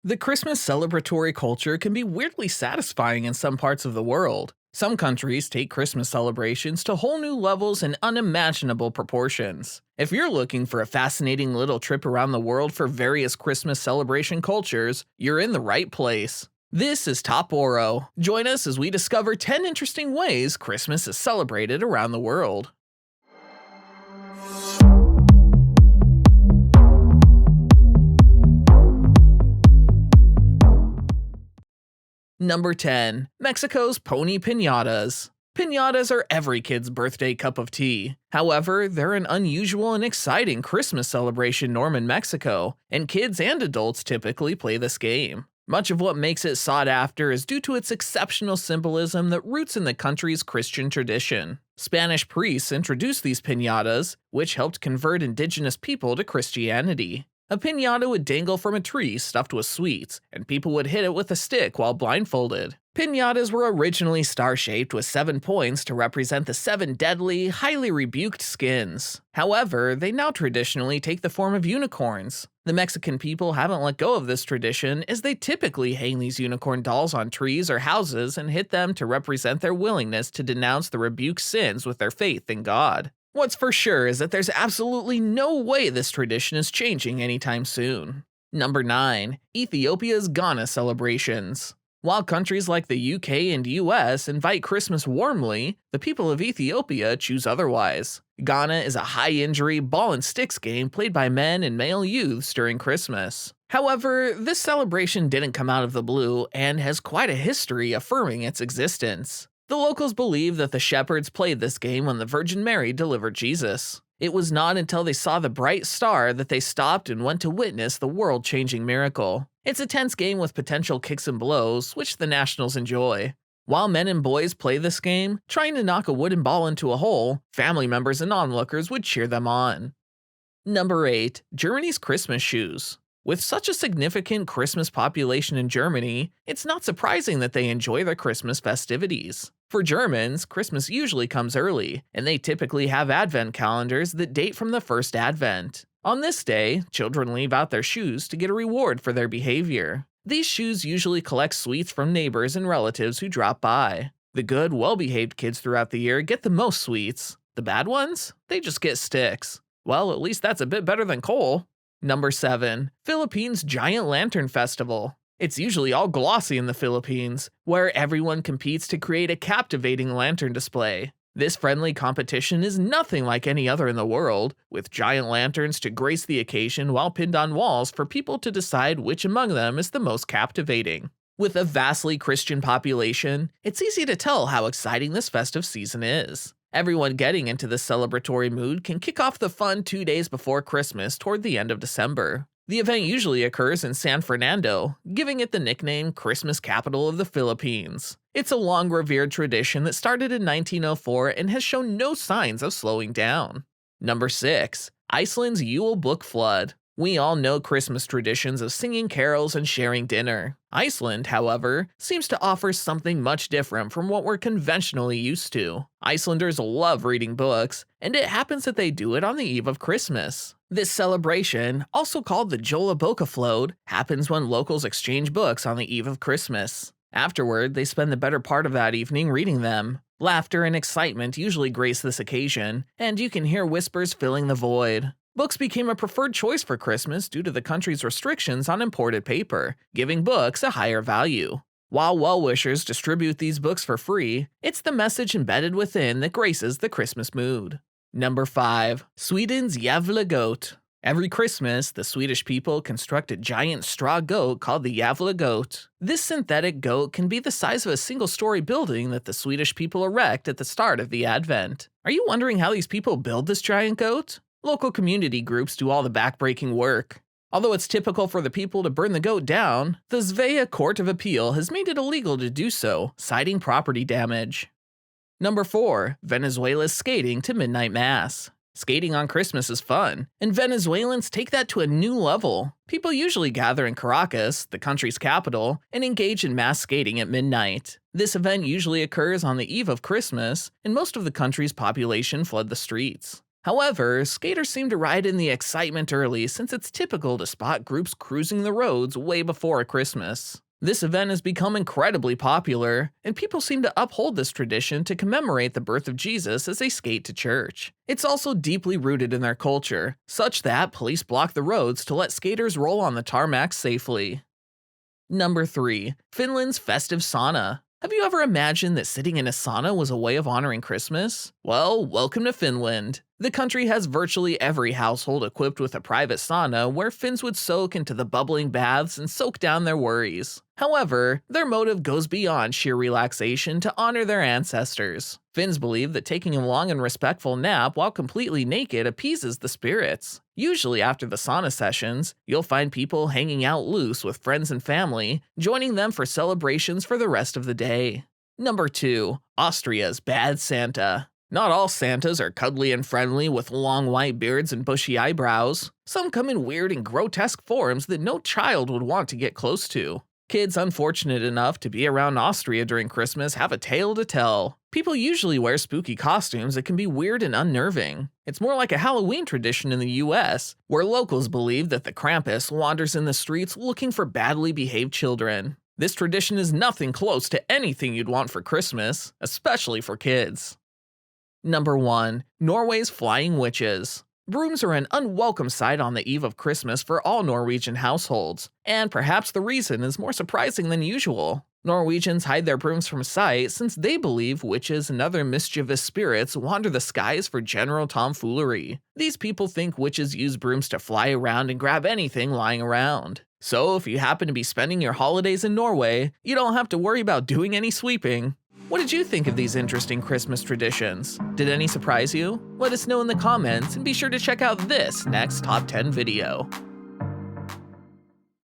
The Christmas celebratory culture can be weirdly satisfying in some parts of the world. Some countries take Christmas celebrations to whole new levels and unimaginable proportions. If you're looking for a fascinating little trip around the world for various Christmas celebration cultures, you're in the right place. This is Toporo. Join us as we discover 10 interesting ways Christmas is celebrated around the world. Number 10. Mexico's Pony Pinatas. Pinatas are every kid's birthday cup of tea. However, they're an unusual and exciting Christmas celebration norm in Mexico, and kids and adults typically play this game. Much of what makes it sought after is due to its exceptional symbolism that roots in the country's Christian tradition. Spanish priests introduced these pinatas, which helped convert indigenous people to Christianity. A piñata would dangle from a tree stuffed with sweets, and people would hit it with a stick while blindfolded. Piñatas were originally star-shaped with 7 points to represent the 7 deadly, highly rebuked skins. However, they now traditionally take the form of unicorns. The Mexican people haven't let go of this tradition, as they typically hang these unicorn dolls on trees or houses and hit them to represent their willingness to denounce the rebuked sins with their faith in God. What's for sure is that there's absolutely no way this tradition is changing anytime soon. Number 9. Ethiopia's Ghana celebrations. While countries like the UK and US invite Christmas warmly, the people of Ethiopia choose otherwise. Ghana is a high-injury ball and sticks game played by men and male youths during Christmas. However, this celebration didn't come out of the blue and has quite a history affirming its existence. The locals believe that the shepherds played this game when the Virgin Mary delivered Jesus. It was not until they saw the bright star that they stopped and went to witness the world-changing miracle. It's a tense game with potential kicks and blows, which the Nationals enjoy. While men and boys play this game, trying to knock a wooden ball into a hole, family members and onlookers would cheer them on. Number 8. Germany's Christmas shoes. With such a significant Christmas population in Germany, it's not surprising that they enjoy their Christmas festivities. For Germans, Christmas usually comes early, and they typically have advent calendars that date from the first advent. On this day, children leave out their shoes to get a reward for their behavior. These shoes usually collect sweets from neighbors and relatives who drop by. The good, well-behaved kids throughout the year get the most sweets. The bad ones? They just get sticks. Well, at least that's a bit better than coal. Number 7. Philippines' Giant Lantern Festival. It's usually all glossy in the Philippines, where everyone competes to create a captivating lantern display. This friendly competition is nothing like any other in the world, with giant lanterns to grace the occasion while pinned on walls for people to decide which among them is the most captivating. With a vastly Christian population, it's easy to tell how exciting this festive season is. Everyone getting into the celebratory mood can kick off the fun 2 days before Christmas toward the end of December. The event usually occurs in San Fernando, giving it the nickname Christmas Capital of the Philippines. It's a long-revered tradition that started in 1904 and has shown no signs of slowing down. Number 6. Iceland's Yule book flood. We all know Christmas traditions of singing carols and sharing dinner. Iceland, however, seems to offer something much different from what we're conventionally used to. Icelanders love reading books, and it happens that they do it on the eve of Christmas. This celebration, also called the Jólabókaflóð, happens when locals exchange books on the eve of Christmas. Afterward, they spend the better part of that evening reading them. Laughter and excitement usually grace this occasion, and you can hear whispers filling the void. Books became a preferred choice for Christmas due to the country's restrictions on imported paper, giving books a higher value. While well-wishers distribute these books for free, it's the message embedded within that graces the Christmas mood. Number 5. Sweden's Ylvagoat. Every Christmas, the Swedish people construct a giant straw goat called the Ylvagoat. This synthetic goat can be the size of a single-story building that the Swedish people erect at the start of the Advent. Are you wondering how these people build this giant goat? Local community groups do all the backbreaking work. Although it's typical for the people to burn the goat down, the Svea Court of Appeal has made it illegal to do so, citing property damage. Number 4. Venezuela's skating to midnight mass. Skating on Christmas is fun, and Venezuelans take that to a new level. People usually gather in Caracas, the country's capital, and engage in mass skating at midnight. This event usually occurs on the eve of Christmas, and most of the country's population flood the streets. However, skaters seem to ride in the excitement early since it's typical to spot groups cruising the roads way before Christmas. This event has become incredibly popular, and people seem to uphold this tradition to commemorate the birth of Jesus as they skate to church. It's also deeply rooted in their culture, such that police block the roads to let skaters roll on the tarmac safely. Number 3. Finland's Festive Sauna. Have you ever imagined that sitting in a sauna was a way of honoring Christmas? Well, welcome to Finland. The country has virtually every household equipped with a private sauna where Finns would soak into the bubbling baths and soak down their worries. However, their motive goes beyond sheer relaxation to honor their ancestors. Finns believe that taking a long and respectful nap while completely naked appeases the spirits. Usually after the sauna sessions, you'll find people hanging out loose with friends and family, joining them for celebrations for the rest of the day. Number 2. Austrias Bad Santa. Not all Santas are cuddly and friendly with long white beards and bushy eyebrows. Some come in weird and grotesque forms that no child would want to get close to. Kids unfortunate enough to be around Austria during Christmas have a tale to tell. People usually wear spooky costumes that can be weird and unnerving. It's more like a Halloween tradition in the US, where locals believe that the Krampus wanders in the streets looking for badly behaved children. This tradition is nothing close to anything you'd want for Christmas, especially for kids. Number 1. Norway's Flying Witches. Brooms are an unwelcome sight on the eve of Christmas for all Norwegian households, and perhaps the reason is more surprising than usual. Norwegians hide their brooms from sight since they believe witches and other mischievous spirits wander the skies for general tomfoolery. These people think witches use brooms to fly around and grab anything lying around. So if you happen to be spending your holidays in Norway, you don't have to worry about doing any sweeping. What did you think of these interesting Christmas traditions? Did any surprise you? Let us know in the comments, and be sure to check out this next Top 10 video.